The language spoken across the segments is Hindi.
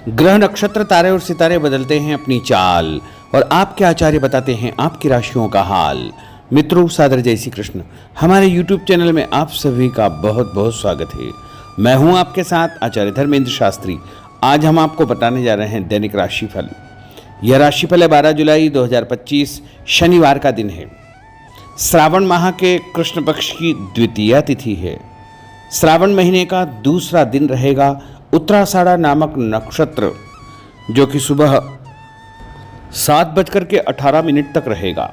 ग्रह नक्षत्र तारे और सितारे बदलते हैं अपनी चाल और आपके आचार्य बताते हैं आपकी राशियों का हाल। मित्रों, सादर जय श्री कृष्ण। हमारे YouTube चैनल में आप सभी का बहुत बहुत स्वागत है। मैं हूं आपके साथ आचार्य धर्मेंद्र शास्त्री। आज हम आपको बताने जा रहे हैं दैनिक राशिफल। यह राशिफल है 12 जुलाई 2025 शनिवार का दिन है। श्रावण माह के कृष्ण पक्ष की द्वितीया तिथि है। श्रावण महीने का दूसरा दिन रहेगा उत्तराषाढ़ा नामक नक्षत्र, जो कि सुबह 7:18 तक रहेगा।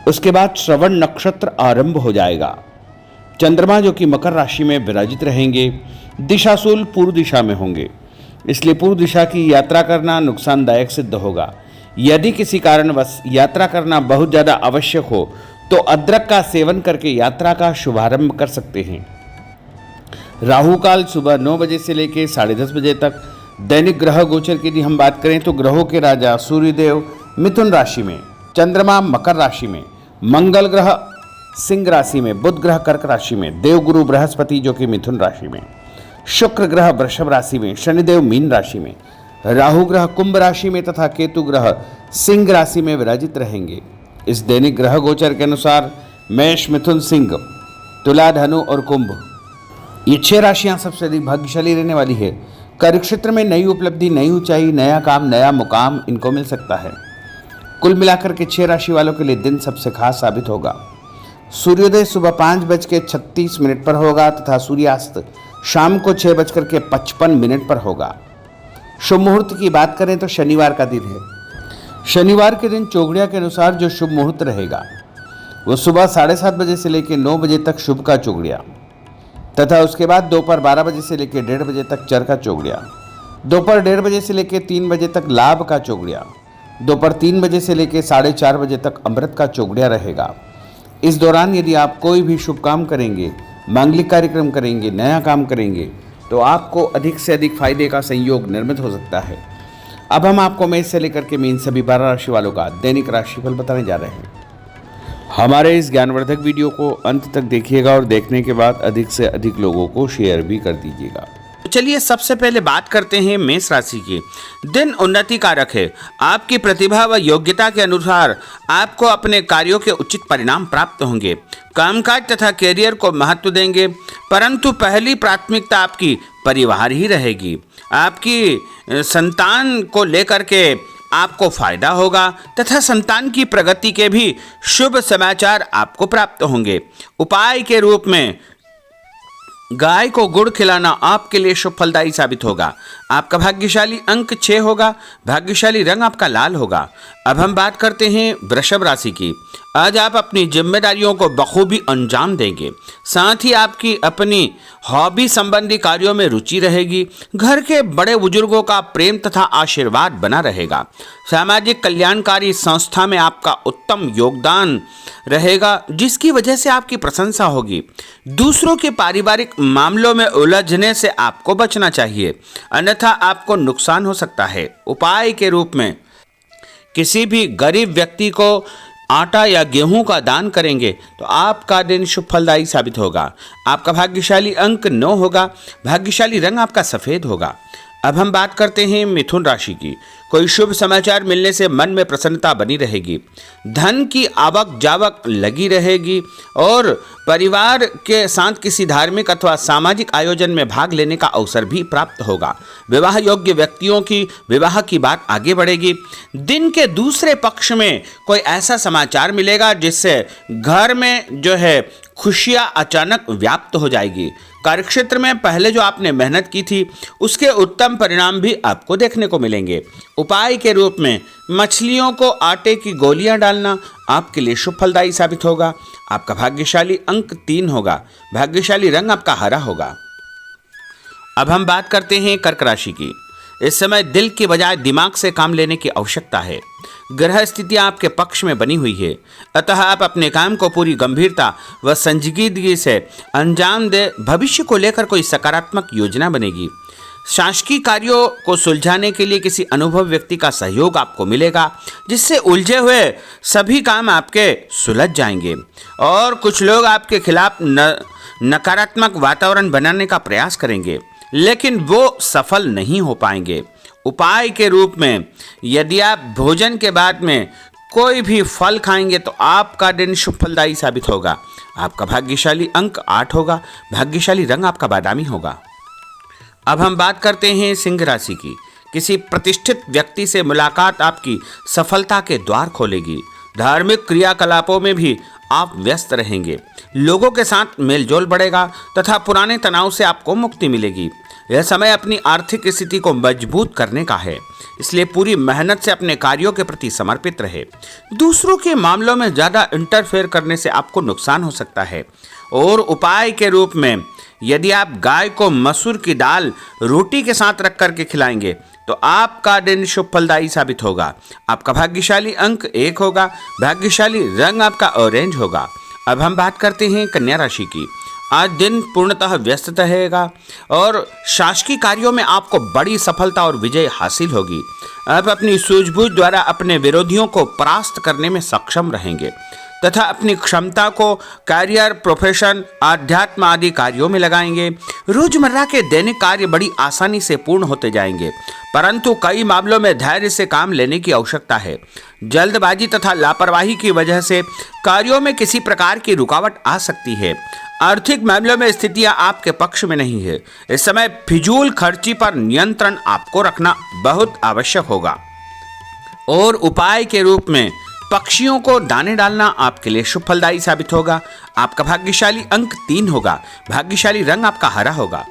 उसके बाद श्रवण नक्षत्र आरंभ हो जाएगा। चंद्रमा जो कि मकर राशि में विराजित रहेंगे, दिशाशूल पूर्व दिशा में होंगे, इसलिए पूर्व दिशा की यात्रा करना नुकसानदायक सिद्ध होगा। यदि किसी कारणवश यात्रा करना बहुत ज़्यादा आवश्यक हो तो अदरक का सेवन करके यात्रा का शुभारंभ कर सकते हैं। राहु काल सुबह 9 बजे से लेकर 10:30 बजे तक। दैनिक ग्रह गोचर की यदि हम बात करें तो ग्रहों के राजा सूर्यदेव मिथुन राशि में, चंद्रमा मकर राशि में, मंगल ग्रह सिंह राशि में, बुध ग्रह कर्क राशि में, देवगुरु बृहस्पति जो कि मिथुन राशि में, शुक्र ग्रह वृषभ राशि में, शनिदेव मीन राशि में, राहु ग्रह कुंभ राशि में तथा केतु ग्रह सिंह राशि में विराजित रहेंगे। इस दैनिक ग्रह गोचर के अनुसार मेष, मिथुन, सिंह, तुला, धनु और कुंभ, ये 6 राशियां सबसे अधिक भाग्यशाली रहने वाली है। कार्य क्षेत्र में नई उपलब्धि, नई ऊंचाई, नया काम, नया मुकाम इनको मिल सकता है। कुल मिलाकर के 6 राशि वालों के लिए दिन सबसे खास साबित होगा। सूर्योदय सुबह 5:36 पर होगा तथा सूर्यास्त शाम को 6:55 पर होगा। शुभ मुहूर्त की बात करें तो शनिवार का दिन है। शनिवार के दिन चौगड़िया के अनुसार जो शुभ मुहूर्त रहेगा वो सुबह 7:30 बजे से लेकर 9 बजे तक शुभ का चौगड़िया, तथा उसके बाद दोपहर 12 बजे से लेकर 1:30 बजे तक चर का चौगड़िया, दोपहर 1:30 बजे से लेकर 3 बजे तक लाभ का चौगड़िया, दोपहर 3 बजे से लेकर 4:30 बजे तक अमृत का चौगड़िया रहेगा। इस दौरान यदि आप कोई भी शुभ काम करेंगे, मांगलिक कार्यक्रम करेंगे, नया काम करेंगे तो आपको अधिक से अधिक फायदे का संयोग निर्मित हो सकता है। अब हम आपको मेष से लेकर के मीन सभी 12 राशि वालों का दैनिक राशिफल बताने जा रहे हैं। हमारे इस ज्ञानवर्धक वीडियो को अंत तक देखिएगा और देखने के बाद अधिक से अधिक लोगों को शेयर भी कर दीजिएगा। तो चलिए सबसे पहले बात करते हैं मेष राशि की। दिन उन्नति कारक है। आपकी प्रतिभा व योग्यता के अनुसार आपको अपने कार्यों के उचित परिणाम प्राप्त होंगे। कामकाज तथा कैरियर को महत्व देंगे, परंतु पहली प्राथमिकता आपकी परिवार ही रहेगी। आपकी संतान को लेकर के आपको फायदा होगा तथा संतान की प्रगति के भी शुभ समाचार आपको प्राप्त होंगे। उपाय के रूप में गाय को गुड़ खिलाना आपके लिए शुभ फलदायी साबित होगा। आपका भाग्यशाली अंक 6 होगा। भाग्यशाली रंग आपका लाल होगा। अब हम बात करते हैं वृषभ राशि की। आज आप अपनी जिम्मेदारियों को बखूबी अंजाम देंगे। साथ ही आपकी अपनी हॉबी संबंधी कार्यों में रुचि रहेगी। घर के बड़े बुजुर्गों का प्रेम तथा आशीर्वाद बना रहेगा। सामाजिक कल्याणकारी संस्था में आपका उत्तम योगदान रहेगा, जिसकी वजह से आपकी प्रशंसा होगी। दूसरों के पारिवारिक मामलों में उलझने से आपको बचना चाहिए, अन्यथा आपको नुकसान हो सकता है। उपाय के रूप में किसी भी गरीब व्यक्ति को आटा या गेहूं का दान करेंगे तो आपका दिन शुभ फलदायी साबित होगा। आपका भाग्यशाली अंक 9 होगा। भाग्यशाली रंग आपका सफेद होगा। अब हम बात करते हैं मिथुन राशि की। कोई शुभ समाचार मिलने से मन में प्रसन्नता बनी रहेगी। धन की आवक जावक लगी रहेगी और परिवार के साथ किसी धार्मिक अथवा सामाजिक आयोजन में भाग लेने का अवसर भी प्राप्त होगा। विवाह योग्य व्यक्तियों की विवाह की बात आगे बढ़ेगी। दिन के दूसरे पक्ष में कोई ऐसा समाचार मिलेगा जिससे घर में जो है खुशियां अचानक व्याप्त हो जाएगी। कार्यक्षेत्र में पहले जो आपने मेहनत की थी उसके उत्तम परिणाम भी आपको देखने को मिलेंगे। उपाय के रूप में मछलियों को आटे की गोलियां डालना आपके लिए शुभ फलदायी साबित होगा। आपका भाग्यशाली अंक 3 होगा। भाग्यशाली रंग आपका हरा होगा। अब हम बात करते हैं कर्क राशि की। इस समय दिल की बजाय दिमाग से काम लेने की आवश्यकता है। ग्रह स्थितियां आपके पक्ष में बनी हुई है, अतः आप अपने काम को पूरी गंभीरता व संजीदगी से अंजाम दे। भविष्य को लेकर कोई सकारात्मक योजना बनेगी। शासकीय कार्यों को सुलझाने के लिए किसी अनुभवी व्यक्ति का सहयोग आपको मिलेगा, जिससे उलझे हुए सभी काम आपके सुलझ जाएंगे। और कुछ लोग आपके खिलाफ नकारात्मक वातावरण बनाने का प्रयास करेंगे, लेकिन वो सफल नहीं हो पाएंगे। उपाय के रूप में यदि आप भोजन के बाद में कोई भी फल खाएंगे तो आपका दिन शुभ फलदायी साबित होगा। आपका भाग्यशाली अंक 8 होगा। भाग्यशाली रंग आपका बादामी होगा। अब हम बात करते हैं सिंह राशि की। किसी प्रतिष्ठित व्यक्ति से मुलाकात आपकी सफलता के द्वार खोलेगी। धार्मिक क्रियाकलापों में भी आप व्यस्त रहेंगे। लोगों के साथ मेलजोल बढ़ेगा तथा पुराने तनाव से आपको मुक्ति मिलेगी। यह समय अपनी आर्थिक स्थिति को मजबूत करने का है, इसलिए पूरी मेहनत से अपने कार्यों के प्रति समर्पित रहे। दूसरों के मामलों में ज़्यादा इंटरफेयर करने से आपको नुकसान हो सकता है। और उपाय के रूप में यदि आप गाय को मसूर की दाल रोटी के साथ रख करके खिलाएंगे तो आपका दिन शुभ फलदायी साबित होगा। आपका भाग्यशाली अंक 1 होगा। भाग्यशाली रंग आपका ऑरेंज होगा। अब हम बात करते हैं कन्या राशि की। आज दिन पूर्णतः व्यस्त रहेगा और शासकीय कार्यों में आपको बड़ी सफलता और विजय हासिल होगी। आप अपनी सूझबूझ द्वारा अपने विरोधियों को परास्त करने में सक्षम रहेंगे तथा अपनी क्षमता को करियर, प्रोफेशन, आध्यात्म आदि कार्यों में लगाएंगे। रोजमर्रा के दैनिक कार्य बड़ी आसानी से पूर्ण होते जाएंगे, परंतु कई मामलों में धैर्य से काम लेने की आवश्यकता है। जल्दबाजी तथा लापरवाही की वजह से कार्यों में किसी प्रकार की रुकावट आ सकती है। आर्थिक मामलों में स्थितियां आपके पक्ष में नहीं है। इस समय फिजूल खर्ची पर नियंत्रण आपको रखना बहुत आवश्यक होगा। और उपाय के रूप में पक्षियों को दाने डालना आपके लिए शुभ फलदायी साबित होगा। आपका भाग्यशाली अंक 3 होगा। भाग्यशाली रंग आपका हरा होगा।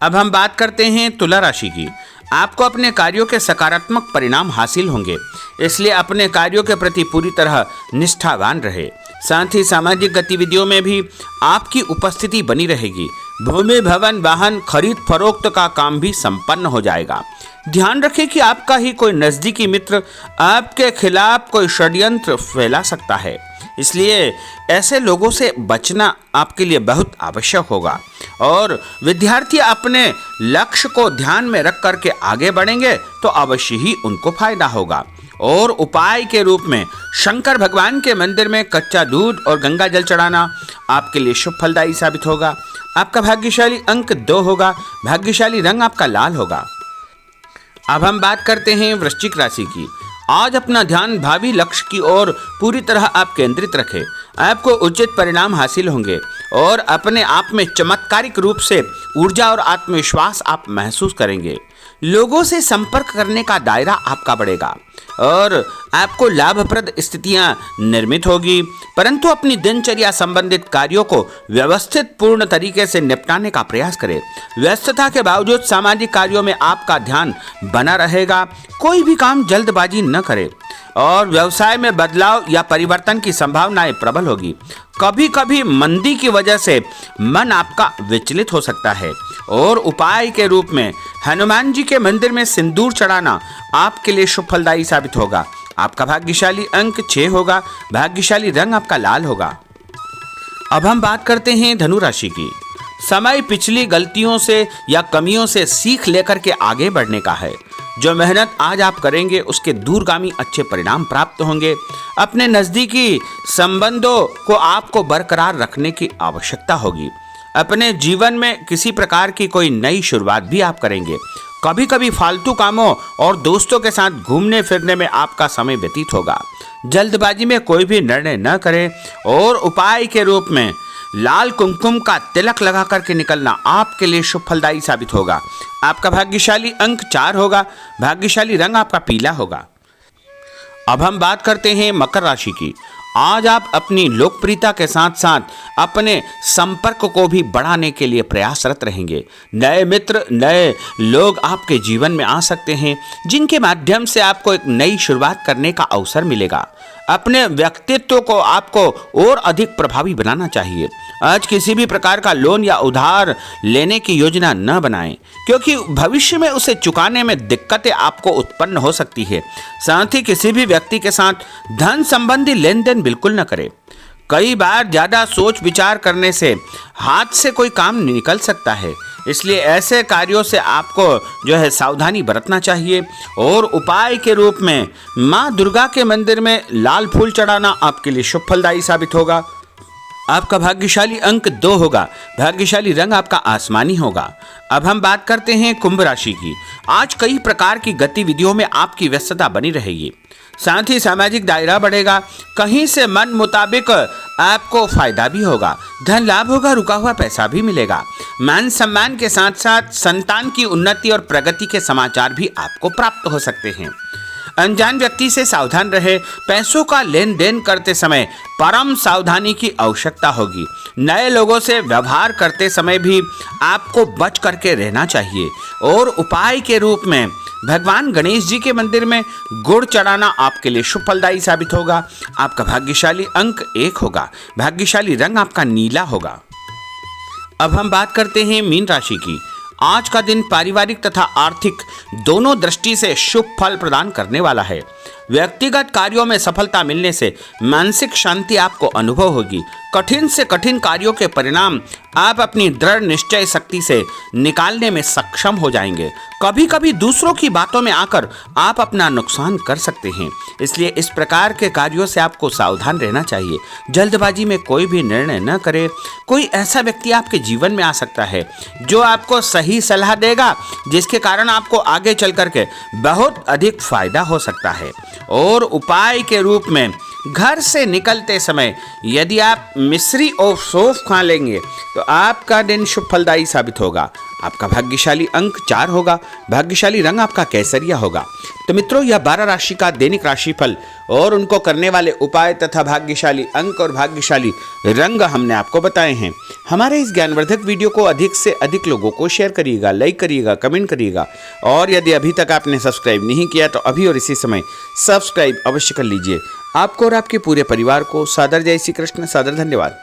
अब हम बात करते हैं तुला राशि की। आपको अपने कार्यों के सकारात्मक परिणाम हासिल होंगे, इसलिए अपने कार्यों के प्रति पूरी तरह निष्ठावान रहे। साथ ही सामाजिक गतिविधियों में भी आपकी उपस्थिति बनी रहेगी। भूमि, भवन, वाहन खरीद फरोख्त का काम भी संपन्न हो जाएगा। ध्यान रखें कि आपका ही कोई नजदीकी मित्र आपके खिलाफ कोई षड्यंत्र फैला सकता है, इसलिए ऐसे लोगों से बचना आपके लिए बहुत आवश्यक होगा। और विद्यार्थी अपने लक्ष्य को ध्यान में रख करके आगे बढ़ेंगे तो अवश्य ही उनको फायदा होगा। और उपाय के रूप में शंकर भगवान के मंदिर में कच्चा दूध और गंगा जल चढ़ाना आपके लिए शुभ फलदायी साबित होगा। आपका भाग्यशाली अंक 2 होगा। भाग्यशाली रंग आपका लाल होगा। अब हम बात करते हैं वृश्चिक राशि की। आज अपना ध्यान भावी लक्ष्य की ओर पूरी तरह आप केंद्रित रखें। आपको उचित परिणाम हासिल होंगे और अपने आप में चमत्कारिक रूप से ऊर्जा और आत्मविश्वास आप महसूस करेंगे। लोगों से संपर्क करने का दायरा आपका बढ़ेगा और आपको लाभप्रद स्थितियां निर्मित होगी, परंतु अपनी दिनचर्या संबंधित कार्यों को व्यवस्थित पूर्ण तरीके से निपटाने का प्रयास करें। व्यस्तता के बावजूद सामाजिक कार्यों में आपका ध्यान बना रहेगा। कोई भी काम जल्दबाजी न करें और व्यवसाय में बदलाव या परिवर्तन की संभावनाएं प्रबल होगी। कभी कभी मंदी की वजह से मन आपका विचलित हो सकता है। और उपाय के रूप में हनुमान जी के मंदिर में सिंदूर चढ़ाना आपके लिए शुभ फलदायी साबित होगा। आपका भाग्यशाली अंक 6 होगा। भाग्यशाली रंग आपका लाल होगा। अब हम बात करते हैं धनु राशि की। समय पिछली गलतियों से या कमियों से सीख लेकर के आगे बढ़ने का है। जो मेहनत आज आप करेंगे उसके दूरगामी अच्छे परिणाम प्राप्त होंगे। अपने नज़दीकी संबंधों को आपको बरकरार रखने की आवश्यकता होगी। अपने जीवन में किसी प्रकार की कोई नई शुरुआत भी आप करेंगे। कभी कभी फालतू कामों और दोस्तों के साथ घूमने फिरने में आपका समय व्यतीत होगा। जल्दबाजी में कोई भी निर्णय न करें। और उपाय के रूप में लाल कुमकुम का तिलक लगा करके निकलना आपके लिए शुभ फलदायी साबित होगा। आपका भाग्यशाली अंक 4 होगा। भाग्यशाली रंग आपका पीला होगा। अब हम बात करते हैं मकर राशि की। आज आप अपनी लोकप्रियता के साथ साथ अपने संपर्क को भी बढ़ाने के लिए प्रयासरत रहेंगे। नए मित्र, नए लोग आपके जीवन में आ सकते हैं, जिनके माध्यम से आपको एक नई शुरुआत करने का अवसर मिलेगा। अपने व्यक्तित्व को आपको और अधिक प्रभावी बनाना चाहिए। आज किसी भी प्रकार का लोन या उधार लेने की योजना न बनाएं, क्योंकि भविष्य में उसे चुकाने में दिक्कतें आपको उत्पन्न हो सकती है। साथ ही किसी भी व्यक्ति के साथ धन संबंधी लेन देन बिल्कुल न करें। कई बार ज़्यादा सोच विचार करने से हाथ से कोई काम निकल सकता है, इसलिए ऐसे कार्यों से आपको जो है सावधानी बरतना चाहिए। और उपाय के रूप में माँ दुर्गा के मंदिर में लाल फूल चढ़ाना आपके लिए शुभ फलदायी साबित होगा। आपका भाग्यशाली अंक 2 होगा। भाग्यशाली रंग आपका आसमानी होगा। अब हम बात करते हैं कुंभ राशि की। आज कई प्रकार की गतिविधियों में आपकी व्यस्तता बनी रहेगी, साथ ही सामाजिक दायरा बढ़ेगा। कहीं से मन मुताबिक आपको फायदा भी होगा, धन लाभ होगा, रुका हुआ पैसा भी मिलेगा। मान सम्मान के साथ साथ संतान की उन्नति और प्रगति के समाचार भी आपको प्राप्त हो सकते हैं। अनजान व्यक्ति से सावधान रहे। पैसों का लेन देन करते समय परम सावधानी की आवश्यकता होगी। नए लोगों से व्यवहार करते समय भी आपको बच करके रहना चाहिए। और उपाय के रूप में भगवान गणेश जी के मंदिर में गुड़ चढ़ाना आपके लिए शुभ फलदायी साबित होगा। आपका भाग्यशाली अंक 1 होगा। भाग्यशाली रंग आपका नीला होगा। अब हम बात करते हैं मीन राशि की। आज का दिन पारिवारिक तथा आर्थिक दोनों दृष्टि से शुभ फल प्रदान करने वाला है। व्यक्तिगत कार्यों में सफलता मिलने से मानसिक शांति आपको अनुभव होगी। कठिन से कठिन कार्यों के परिणाम आप अपनी दृढ़ निश्चय शक्ति से निकालने में सक्षम हो जाएंगे। कभी कभी दूसरों की बातों में आकर आप अपना नुकसान कर सकते हैं, इसलिए इस प्रकार के कार्यों से आपको सावधान रहना चाहिए। जल्दबाजी में कोई भी निर्णय न करें। कोई ऐसा व्यक्ति आपके जीवन में आ सकता है जो आपको सही सलाह देगा, जिसके कारण आपको आगे चल करके बहुत अधिक फायदा हो सकता है। और उपाय के रूप में घर से निकलते समय यदि आप मिश्री और सौंफ खा लेंगे तो आपका दिन शुभ फलदायी साबित होगा। आपका भाग्यशाली अंक 4 होगा। भाग्यशाली रंग आपका केसरिया होगा। तो मित्रों, यह 12 राशि का दैनिक राशिफल और उनको करने वाले उपाय तथा भाग्यशाली अंक और भाग्यशाली रंग हमने आपको बताए हैं। हमारे इस ज्ञानवर्धक वीडियो को अधिक से अधिक लोगों को शेयर करिएगा, लाइक करिएगा, कमेंट करिएगा। और यदि अभी तक आपने सब्सक्राइब नहीं किया तो अभी और इसी समय सब्सक्राइब अवश्य कर लीजिए। आपको और आपके पूरे परिवार को सादर जय श्री कृष्ण, सादर धन्यवाद।